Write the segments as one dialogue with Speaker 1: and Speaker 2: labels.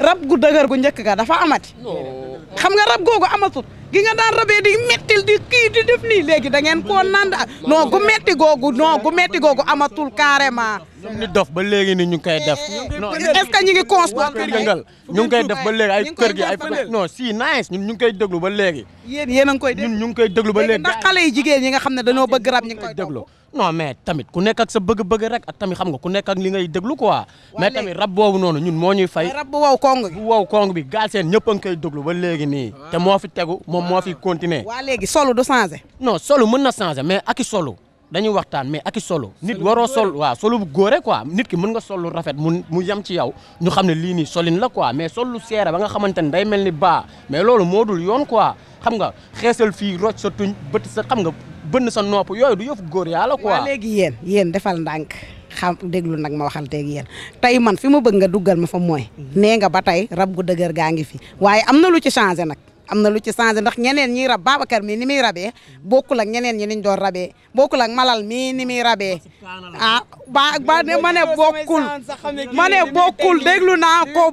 Speaker 1: rab gu dëgër gu njëkk ga dafa amati xam nga rab googu amatul gi nga daan rabee di mettil di kii di def nii léegi da ngeen koo nand non gu metti googu amatul carrément
Speaker 2: ni dof ba léegi ni ñu ngi koy def
Speaker 1: est-ce que ñu ngi constat
Speaker 2: yëngal ñu ngi koy def ba léegi ay kër gi ay non si nice ñun ñu ngi koy déglu ba léegi
Speaker 1: yéen a ngi koy déglu
Speaker 2: ñun ñu ngi koy déglu ba léegi
Speaker 1: ndax xale yi jigéen ñi nga xam ne dañoo bëgg rab ñu ngi koy
Speaker 2: déglu non mais tamit ku nekk ak sa bëgg-bëgg rek ak tamit xam nga ku nekk ak li ngay déglu quoi mais tamit rab boobu noonu ñun moo ñuy fay
Speaker 1: rab bu wow kong
Speaker 2: bi Galsen ñëpp a ngi koy déglu ba léegi nii te moo fi tegu moom moo fi continuer
Speaker 1: waa léegi solo du changé
Speaker 2: non solo mën na changé mais aki solo dañuy waxtaan mais aki solo nit waroo sol waaw solo bu góore quoi nit ki mën nga sol lu rafet mu yem ci yow ñu xam ne lii nii solin la quoi mais sol lu seere ba nga xamante ne day mel ni baa mais loolu moo dul yoon quoi xam nga xeesal fii rocc sa tuñ bët sa xam nga bënn sa nopp yooyu du yëfu góor yàlla quoi.
Speaker 1: waaw léegi yéen defal ndànk xam déglu nag ma waxal teeg yéen tey man fi ma bëgg nga duggal ma fa mooy nee nga ba tey rab gu dëgër gaa ngi fi waaye am na lu ci changé nag am na lu ci changé ndax ñeneen ñiy rab Babacar mii ni muy rabee bokkul ak ñeneen ñi niñ doon rabee bokkul ak Malal mii ni muy rabee ah ma ne bokkul déglu naa ko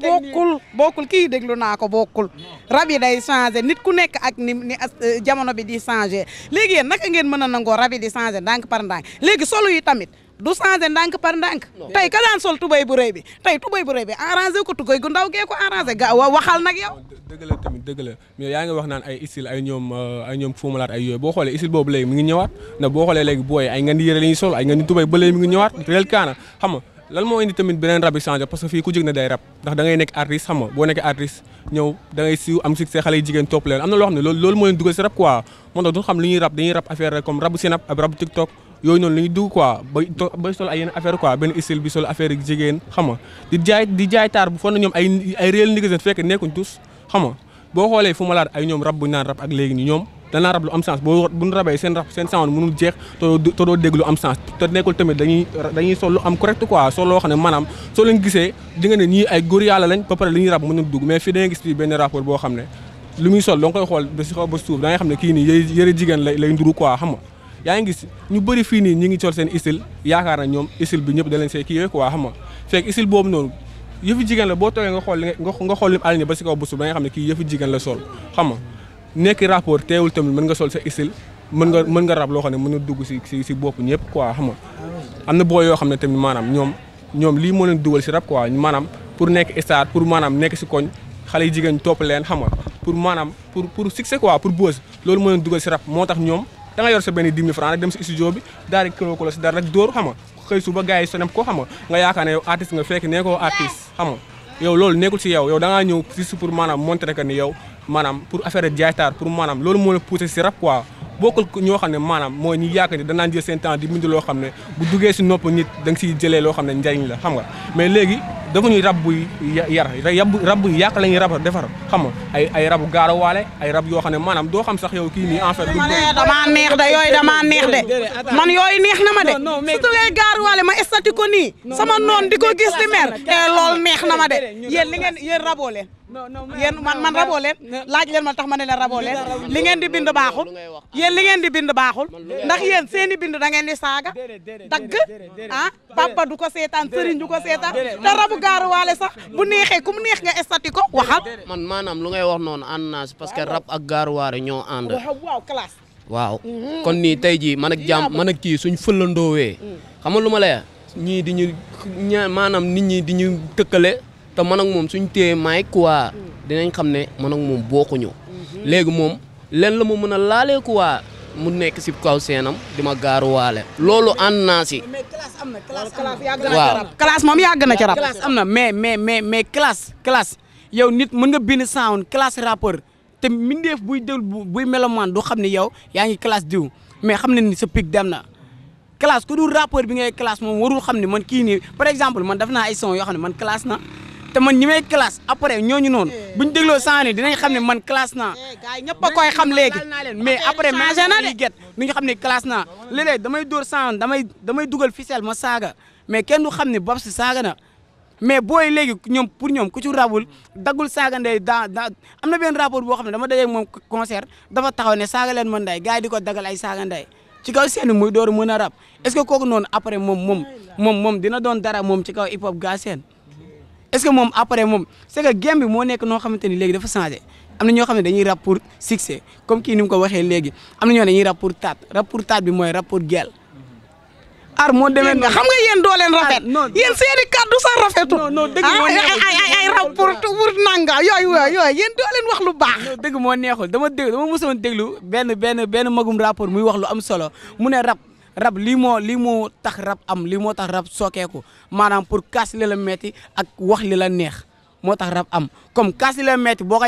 Speaker 1: bokkul kii déglu naa ko bokkul rab yi day changé nit ku nekk ak ni jamono bi di changé léegi yéen naka ngeen mën a nangoo rab yi di changé ndànk par ndànk léegi solo yi tamit du changé ndànk par ndànk tey ka daan sol tubay bu rëy bi tey tubay bu rëy bi arrangé ko tubay gu ndaw gee ko arrangé ga waxal nag yow
Speaker 3: dëgg la tamit dëgg la mais yaa ngi wax naan ay isil ay ñoom fuumalaat ay yooyu boo xoolee isil boobu léegi mi ngi ñëwaat ndax boo xoolee léegi booy ay nga di yëre la ñuy sol ay nga di tubay ba léegi mi ngi ñëwaat réel kaana xam nga lan moo indi tamit beneen rab yi changé parce que fii ku jóg na day rab ndax da ngay nekk artiste xam nga boo nekkee artiste ñëw da ngay siiw am succès xale yi jigéen topp leen am na loo xam ne loolu moo leen dugal si rab quoi moo tax du xam li ñuy rab dañuy rab affaire comme rabu sinap ak rabu tiktok yooyu noonu la ñuy dugg quoi bay sol ay yenn affaire quoi benn style bi sol affaire yi jigéen xam nga di jaay taar bu foog na ñoom ay réel nigéen fekk nekkuñ tous xam nga boo xoolee fu ma laat ay ñoom rab bu naan rab ak léegi ni ñoom danaa rab lu am sens bu ñu rabee seen rab seen sound mënul jeex te doo dégg lu am sens te nekkul tamit dañuy sol lu am correct quoi sol loo xam ne maanaam soo leen gisee di nga ne ñii ay góor yàlla lañ ba pare li ñuy rab mën na dugg mais fii da nga gis fii benn rapport boo xam ne lu muy sol da nga koy xool ba si xaw ba suuf da ngay xam ne kii nii yëre jigéen lay nduru quoi xam nga yaa ngi gis ñu bëri fii nii ñi ngi sol seen style yaakaar na ñoom style bi ñëpp da leen see kii yooyu quoi xam nga fekk style boobu noonu yëfu jigéen la boo toogee nga xool lim aligné ba si kaw ba suuf da nga xam ne kii yëfu jigéen la sol xam nga nekk rapport teewul tamit mën nga sol sa style mën nga rab loo xam ne mën na dugg si bopp ñëpp quoi xam nga am na boo yoo xam ne tamit maanaam ñoom lii moo leen dugal si rab quoi maanaam pour nekk star pour maanaam nekk si koñ xale yi jigéen topp leen xam nga pour maanaam pour succès quoi pour buzz loolu moo leen dugal si rab moo tax ñoom da nga yor sa benn 10 000 francs rek dem si studio bi daal di kilo si dara rek dóor xam nga xëy suba gars yi sonam ko xam nga yaakaar ne yow artiste nga fekk nekkoo artiste xam nga yow loolu nekkul si yow da ngaa ñëw juste pour maanaam montrer que ni yow maanaam pour affaire de jaaytaar pour maanaam loolu moo la poussé si rap quoi bokkul ñoo xam ne maanaam mooy ñi yaakaar ni danaan jël seen temps di bind loo xam ne bu duggee si nopp nit da nga siy jëlee loo xam ne njariñ la xam nga mais léegi dafa ñuy rab buy yar rab buy yàq la ñuy rab defar xam nga ay rabu gaarawaale ay rab yoo xam ne maanaam doo xam sax yow kii nii en fait
Speaker 1: damaa neex de yooyu damaa neex de man yooyu neex na ma de surtout ngay gaarawaale ma estati ko nii sama noon di ko gis di mer loolu neex na ma de yéen raboo leen yéen man raboo leen laaj leen ma tax ma ne leen raboo leen li ngeen di bind baaxul yéen li ngeen di bind baaxul ndax yéen seeni bind da ngeen di saaga dagg ah papa du ko seetaan sëriñ du ko seetaan te rabu gaaruwaale sax bu neexee ku mu neex nga estati ko waxal
Speaker 4: man maanaam lu ngay wax noonu ànd naa si parce que rab ak gaaruwaale ñoo ànd
Speaker 1: waaw classe
Speaker 4: waaw kon nii tey jii man ak kii suñ fëlandoowee xam nga lu ma lay ñii di ñu maanaam nit ñi di ñu tëkkale te man ak moom suñ téye maay quoi dinañ xam ne man ak moom bokkuñu léegi moom len la mu mën a laalee quoi mu nekk si kaw seenam di ma gaaruwaale loolu ànd naa si.
Speaker 1: mais classe am na classe yàgg na ci rab classe moom yàgg na ci rab.
Speaker 5: classe am na mais classe yow nit mën nga bind sound classe rappeur te mindeef buy melomaan du xam ne yow yaa ngi classe diw mais xam ne ni sa pic dem na. classe ku dul rappeur bi ngay classe moom warul xam ne man kii nii par exemple man def naa ay son yoo xam ne man classe na te man ñi may classe après ñooñu noonu buñ dégloo sang ni dinañ xam ne man classe naa
Speaker 1: gars yi ñëpp a koy xam léegi
Speaker 5: mais après changé na de get ni nga xam ne classe naa léeg-léeg damay dóor sang damay dugal ficelle ma saaga mais kenn du xam ne Babs saaga na mais booy léegi ñoom pour ñoom ku ci rabul daggul saaga ndey am na benn rapport boo xam ne dama dajee moom concert dafa taxaw ne saaga leen man nday gars yi di ko dagal ay saaga ndey ci kaw seen muy door mën a rap est-ce que kooku noonu après moom dina doon dara moom ci kaw hip hop gaa seen est-ce que moom après moom c'est que game bi moo nekk noo xamante ni léegi dafa changé am na ñoo xam ne dañuy rap pour succès comme kii ni mu ko waxee léegi am na ñoo dañuy rap pour taat bi mooy rap pour gel ar moo demee
Speaker 1: nga xam nga yéen doo leen rafet yéen seeni kàddu sax rafetul
Speaker 5: dëgg moo neexul
Speaker 1: ay rap pour nanga yooyu yéen doo leen wax lu baax
Speaker 5: dëgg moo neexul dama mosoon déglu benn magum rapport muy wax lu am solo mu ne rap lii moo tax rap am lii moo tax rap sookeeku maanaam pour kaas li la metti ak wax li la neex moo tax rap am comme kaas li la metti boo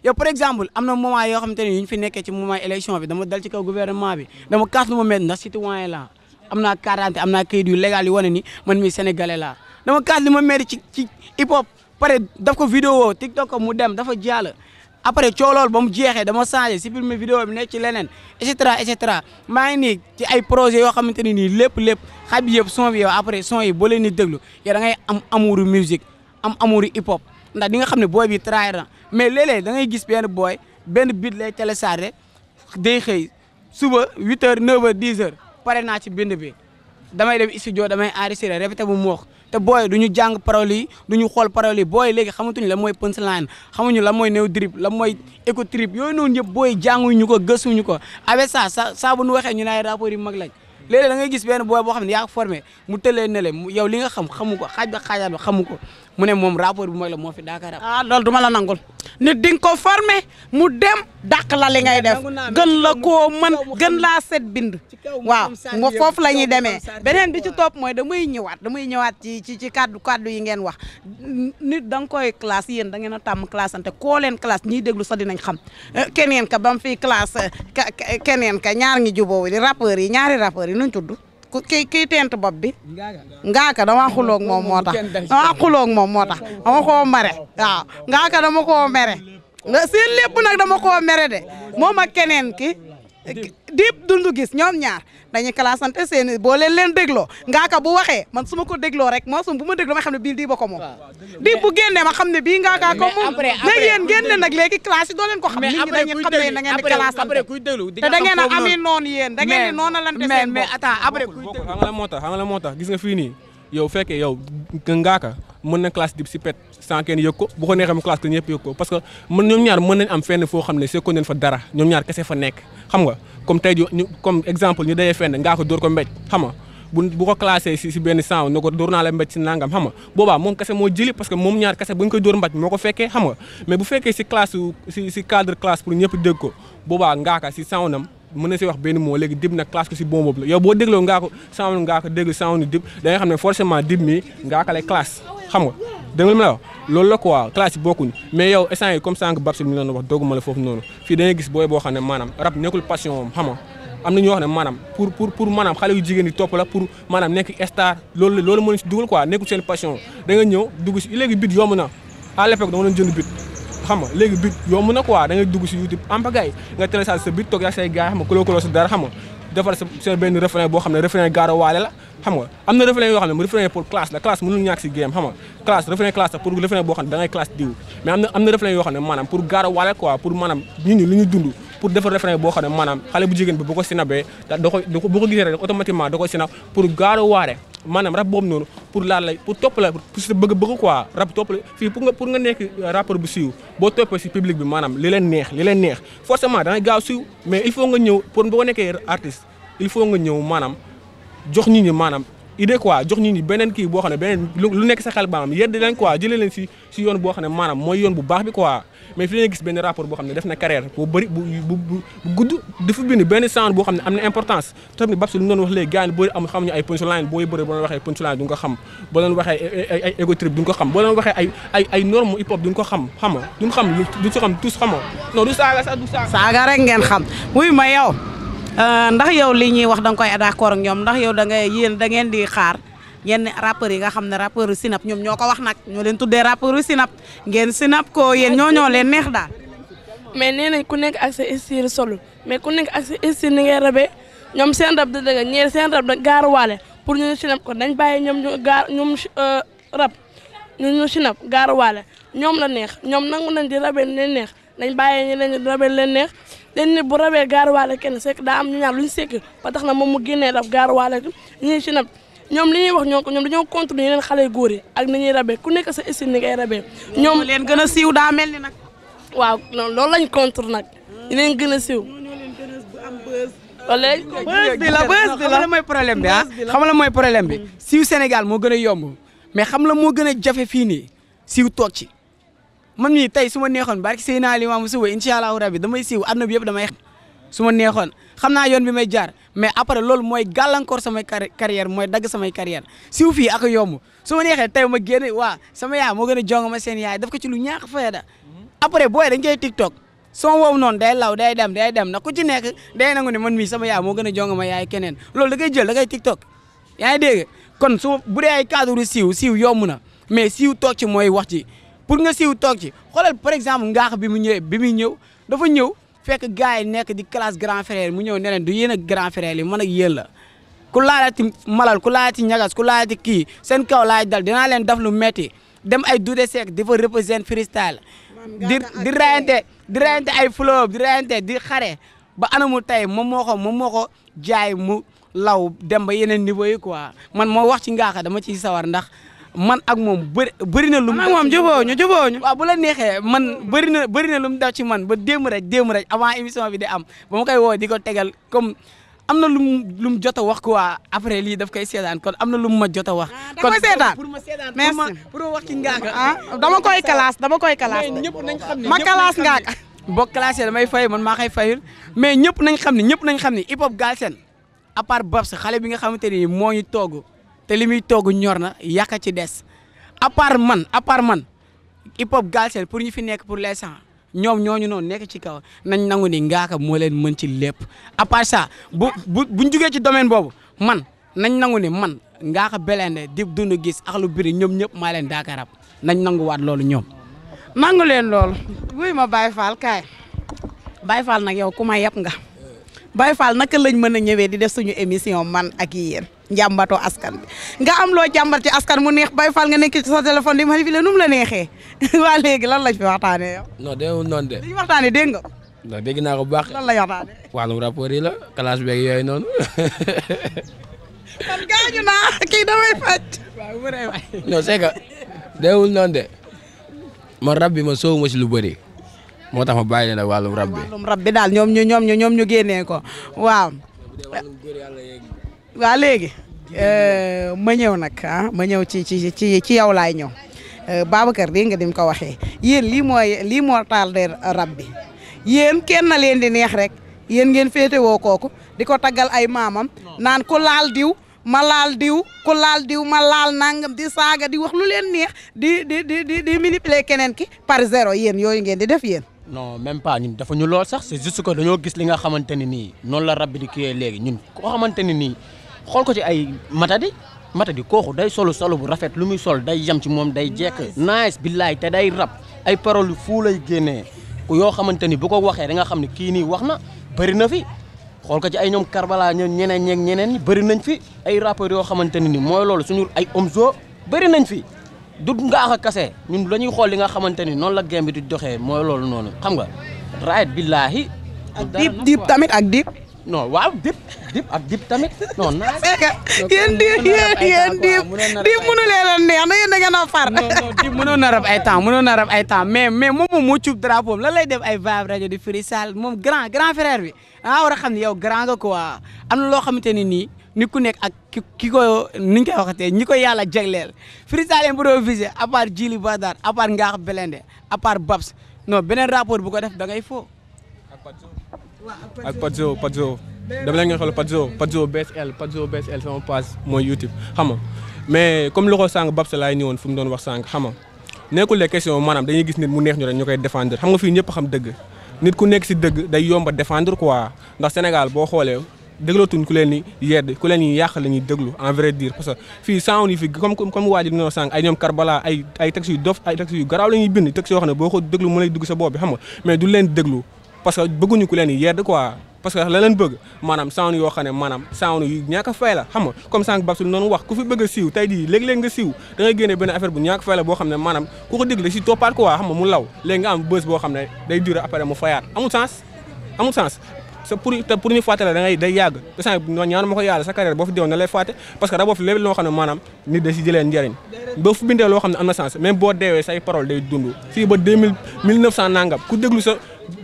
Speaker 5: yow par exemple am na moment yoo xamante ne yu ñu fi nekkee ci moment élection bi dama dal ci kaw gouvernement bi dama kaas lu ma metti ndax citoyen la am naa carte am naa kayit yu légal yu wane ni man mi sénégalais laa dama kaas li ma metti ci hip hop pare daf ko vidéo TikTok ko mu dem dafa jàll après coolool ba mu jeexee dama changé supprimer vidéo bi nekk ci leneen et cetera maa ngi nii ci ay projet yoo xamante ne nii lépp xaj bi yëpp son bi yow après son yi boo leen di déglu yow da ngay am amouru musique am amouru hip hop ndax di nga xam ne booy bi trahir na mais léeg-léeg da ngay gis benn beat lay téléchargé day xëy suba 8h 9h 10h pare naa ci bind bi damay dem studio damay enregistré répété bu moox te booy du ñu jàng parole yi du ñu xool parole yi booy léegi xamatuñu lan mooy punchline xamuñu lan mooy néew drip lan mooy éco trip yooyu noonu yëpp booy jànguñu ko gëstuñu ko avec ça saa bu nu waxee ñu ne ay rapport yi mag lañ léeg-léeg da ngay gis benn booy boo xam ne yaa ko formé mu tëlee ne le yow li nga xamu ko xaaj ba xaajaat ba xamu ko mu ne moom rapport bu mag la moo fi daaka rap
Speaker 1: loolu duma la nangul nit di nga ko formé mu dem dàq la li ngay def gën la koo mën gën laa set bind waaw nga foofu la ñuy demee beneen bi ci topp mooy damay ñëwaat ci kaddu yi ngeen wax nit da nga koy classe yéen da ngeen a tàmm classe ante koo leen classe ñiy déglu sax dinañ xam keneen ka ba mu fi classe keneen ka ñaar ngi jubóo di rappeurs yi ñaari rappeurs yi nuñ tudd kii tent bopp bi ngaaka dama xuloog moom moo tax dama koo mere waaw ngaaka dama koo mere seen lépp nag dama koo mere de moom ak keneen ki Dip Doundou Guiss ñoom ñaar dañuy classante seen boo leen dégloo ngaaka bu waxee man su ma ko dégloo rek moo sum bu ma dégloo ma xam ne bii Dip ko moom Dip bu génnee ma xam ne bii ngaaka ko moom léegi yéen génne nag léegi classe yi doo leen ko xam nit ñi dañuy xam ne da ngeen di classante te da ngeen a ami noonu yéen da ngeen di noonu lante seen
Speaker 5: mais attends après kuy déglu
Speaker 3: xam nga la moo tax gis nga fii nii yow fekkee yow ngaaka mën na classe Dip si pet sans kenn yëg ko bu ko neexee mu classe que ñëpp yëg ko parce que ñoom ñaar mën nañ am fenn foo xam ne seeko nañ fa dara ñoom ñaar kese fa nekk xam nga comme tey ñu comme exemple ñu dayee fenn ngaa ko dóor ko mbéj xam nga bu ko classé si benn sang na ko dóor naa la mbéj si nangam xam nga boobaa moom kese moo jëli parce que moom ñaar kese bu ñu koy dóor mbaj moo ko fekkee xam nga mais bu fekkee si classe si cadre classe pour ñëpp dégg ko boobaa ngaaka si sangnam mën na si wax benn moo léegi Dip nag classe ko si bon boobu la yow boo dégloo ngaa ko sang ngaa ko déglu sang ni Dip da nga xam ne forcément Dip mi ngaaka lay classe xam nga dégg nga li ma la wax loolu la quoi classe yi bokkuñu mais yow instant yi comme sànq Babsi mi doon wax dooguma la foofu noonu fii da ngay gis booy boo xam ne maanaam rap nekkul passion moom xam nga am na ñoo xam ne maanaam pour maanaam xale yu jigéen di topp la pour maanaam nekk star loolu mën si dugal quoi nekkul seen passion da nga ñëw dugg si léegi bit yomb na à l'époque dama doon jënd bit xam nga léegi bit yomb na quoi da ngay dugg si YouTube am pagaay nga télécharge sa bit toog yaa say gars xam nga koloo si dara xam nga defar sa benn refrain boo xam ne refrain gaaro waale la xam nga am na refrain yoo xam ne mu refrain pour classe la classe mënul ñàkk si game xam nga classe refrain classe la pour refrain boo xam ne da ngay classe diw mais am na refrain yoo xam ne maanaam pour gaaro waale quoi pour maanaam nit ñi lu ñu dund pour defar refrain boo xam ne maanaam xale bu jigéen bi bu ko sinabee bu ko gisee rek automatiquement da koy sinab pour gaaro waale maanaam rap boobu noonu pour laal la pour topp la pour sa bëgg quoi rap topp la fii pour nga nekk rappeur bu siiw boo toppee si public bi maanaam li leen neex forcément da ngay gaaw siiw mais il faut nga ñëw pour boo nekkee artiste il faut nga ñëw maanaam jox nit ñi maanaam idée quoi jox nit ñi beneen kii boo xam ne beneen lu nekk sa xel baam yedd leen quoi jëlee leen si yoon boo xam ne maanaam mooy yoon bu baax bi quoi mais fi leen gis benn rapport boo xam ne def na carrière bu bëri bu gudd dafa bind benn sound boo xam ne am na importance tamit Babsi lu ñu doon wax léegi gars yi bëri am xamuñu ay punchline booy bëri boo leen waxee punchline du nga ko xam boo leen waxee ay ego trip du nga ko xam boo leen waxee ay norme hip hop du nga ko xam xam nga du nga xam du si xam tous xam nga non du saaga sax du
Speaker 1: saaga rek ngeen xam wuy ma yow ndax yow li ñuy wax da nga koy d'accord ak ñoom ndax yow da ngeen di xaar yenn rappeurs yi nga xam ne rappeurs sinap ñoom ñoo ko wax nag ñoo leen tuddee rappeurs sinap ngeen sinap ko yéen ñoo leen neex daal.
Speaker 6: mais nee nañ ku nekk ak sa style solo mais ku nekk ak sa style ni ngay rabee ñoom seen rab da dëgg ñeer seen rab da gaaruwaale pour ñu sinap ko dañ bàyyi ñoom rab ñu sinap gaaruwaale ñoom la neex ñoom nangu nañ di rabee leen neex dañ bàyyi ñu leen di rabee leen neex. leen ni bu rabee gaaruwaale kenn sekk daa am ñu ñaar lu ñu sekk ba tax na moom mu génnee rab gaaruwaale ñii sinap ñoom li ñuy wax ñoom dañoo contrôler yeneen xale góor yi ak ni ñuy rabee ku nekk sa style ni ngay rabee.
Speaker 1: ñoom leen gën a siiw daa mel ni nag.
Speaker 6: waaw loolu lañ contre nag. yeneen gën a siiw. wala
Speaker 5: bës bi la xam la mooy problème bi xam la mooy problème bi siiw Sénégal moo gën a yomb mais xam la moo gën a jafe fii nii siiw toog ci man mii tey su ma neexoon barki Seydina Limaamu suba incha allahu rabi damay siiw àdduna bi yëpp damay su ma neexoon xam naa yoon bi may jaar mais après loolu mooy gàllankoor samay carrière mooy dagg samay carrière siiw fii ak yomb su ma neexee tey ma génn waa sama yaay moo gën a jong ma seen yaay daf ko ci lu ñaax fayda après booy dañ koy TikTok son woowu noonu day law day dem na ku ci nekk day nangu ne man mii sama yaay moo gën a jong ma yaay keneen loolu da koy jël da koy TikTok yaa ngi dégg kon su bu dee ay cadre siiw yomb na mais siiw toog ci mooy wax ci pour nga siiw toog ci xoolal par exemple ngaax bi muy ñëw dafa ñëw fekk gars yi nekk di classe grand frère mu ñëw ne leen du yéen ak grand frère yi man ak yéen la ku laalati malal ku laalati ñagas ku laalati kii seen kaw laay dal dinaa leen def lu metti dem ay Dude Seck di fa représenter freestyle di rayante ay flow di rayante di xare ba anamu tey moom moo ko jaay mu law dem ba yeneen niveau yi quoi man moo wax ci ngaaxa dama ciy sawar ndax man ak moom bëri na lu mu.
Speaker 1: moom jubóo ñu.
Speaker 5: waaw bu la neexee man bëri na lu mu def ci man ba démb rek avant émission bi di am ba ma koy woo di ko tegal comme am na lu mu jot a wax quoi après lii daf koy seetaan kon am na lu mu ma jot a wax.
Speaker 1: da koy seetaan
Speaker 5: pour ma seetaan
Speaker 1: merci
Speaker 5: pour ma wax ci ngaaxa.
Speaker 1: dama koy classe
Speaker 5: mais ñëpp nañ xam ne
Speaker 1: ma classe ngaaxa.
Speaker 5: boo classé damay fay man maa koy fayul mais ñëpp nañ xam ne hip hop Galsen à part Babs xale bi nga xamante ni moo ñu togg te li muy togg ñor na yàq ci des à part man hip hop Galsen pour ñu fi nekk pour l'instant ñoom ñooñu noonu nekk ci kaw nañ nangu ni ngaaka moo leen mën ci lépp à part ça buñ jugee ci domaine boobu man nañ nangu ni man ngaaka Blindé Dip Doundou Guiss ak lu biri ñoom ñëpp maa leen daakarab nañ nanguwaat loolu ñoom.
Speaker 1: nangu leen loolu. wuy ma Baye Fall kaay Baye Fall nag yow ku ma yeb nga Baye Fall naka lañ mën a ñëwee di def suñu émission man ak yéen njàmbatoo askan bi nga am loo jàmbat ci askan mu neex Baye Fall nga nekk ci sa téléphone di manipuler nu mu la neexee waa léegi lan lañ fi waxtaanee yow.
Speaker 4: non deewul noonu de.
Speaker 1: li ñu waxtaanee dégg nga.
Speaker 4: non dégg naa ko bu baax.
Speaker 1: lan la ñu waxtaanee.
Speaker 4: wàllum rapport yi la classe beeg yooyu noonu.
Speaker 1: man gaañu naa kii damay faj.
Speaker 4: non c'est que deewul noonu de man rab bi ma soowu ma si lu bëri moo tax ma bàyyi leen ak wàllum rab bi.
Speaker 1: wàllum rab bi daal ñoom ñu génnee ko waaw. waa léegi ma ñëw nag ma ñëw ci yow laay ñëw Babacar dégg nga dim ko waxee yéen lii moo taal de rab bi yéen kenn na leen di neex rek yéen ngeen féetewoo kooku di ko taggal ay maamam naan ku laal diw ma laal diw ku laal diw ma laal nangam di saaga di wax lu leen neex di manipuler keneen ki par zéro yéen yooyu ngeen di def yéen.
Speaker 2: non même pas ñun dafa ñu lool sax c'est juste que dañoo gis li nga xamante ni nii noonu la rab bi di kiyee léegi ñun koo xamante ni nii xool ko ci ay matadi kooku day solo bu rafet lu muy sol day yam ci moom day jekk nice billaay te day rab ay paroles fu lay génnee ku yoo xamante ni bu ko waxee da nga xam ne kii nii wax na bëri na fi xool ko ci ay ñoom Karbala ñeneen ñi bëri nañ fi ay rappeurs yoo xamante ni mooy loolu suñu ay Omzo bëri nañ fi du ngaax a kase ñun la ñuy xool li nga xamante ni noonu la game bi di doxee mooy loolu noonu xam nga raayet billaahi
Speaker 1: ak dip tamit ak dip
Speaker 2: non waaw dip ak dip tamit non naa
Speaker 1: yéen dip mënu leen a neex na yéen da ngeen a far
Speaker 5: non dip mënoon na rab ay temps mais moom moo cuub drapeau lan lay def ay Vibe Radio di freestyle moom grand frère bi ah war a xam ne yow grand nga quoi am na loo xamante ni nii ni ku nekk ak ki ko ni ñu koy waxatee ñi ko yàlla jagleel freestyle improvisé à part Djily Badar à part Ngaax Blindé à part Babs non beneen rapport bu ko def da ngay fo.
Speaker 3: ak Padzo dama leen ngeen xool Padzo BSL sama page mooy YouTube xam nga mais comme lu ko sànq Babs laay ñëwoon fu mu doon wax sànq xam nga nekkul les questions maanaam dañuy gis nit mu neex ñu rek ñu koy défendre xam nga fii ñëpp xam dëgg nit ku nekk si dëgg day yomba défendre quoi ndax Sénégal boo xoolee déglootuñ ku leen ni yedd ku leen ni yàq la ñuy déglu en vrai dire parce que fii sound yi fi comme waa ji dina sànq ay ñoom Karbala ay textes yu dof ay textes yu garaaw la ñuy bind textes yoo xam ne boo ko déglu mu lay dugg sa bopp bi xam nga mais du leen déglu parce que bëgguñu ku leen ni yedd quoi parce que la leen bëgg maanaam sound yoo xam ne maanaam sound yu ñàkk a fay la xam nga comme sànq Babs noonu wax ku fi bëgg a siiw tey jii léeg-léeg nga siiw da ngay génne benn affaire bu ñàkk fay la boo xam ne maanaam ku ko déglu si toppaat quoi xam nga mu law léegi nga am bës boo xam ne day durer après mu fayaat amul sens sa pour ñu fàtte la da ngay day yàgg instant ñaanu ma ko yàlla sa carrière boo fi deewoon na lay fàtte parce que raboo fi lépp loo xam ne maanaam nit da si jëlee njëriñ boo fi bindee loo xam ne am na sens même boo deewee say parole day dund fii ba 1900 nangam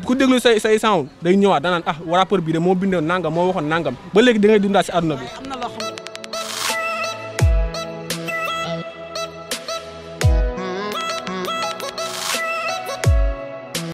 Speaker 3: ku déglu say sound day ñëwaat danaan rappeur bi de moo bindoon nangam moo waxoon nangam ba léegi da ngay dundaat si àdduna bi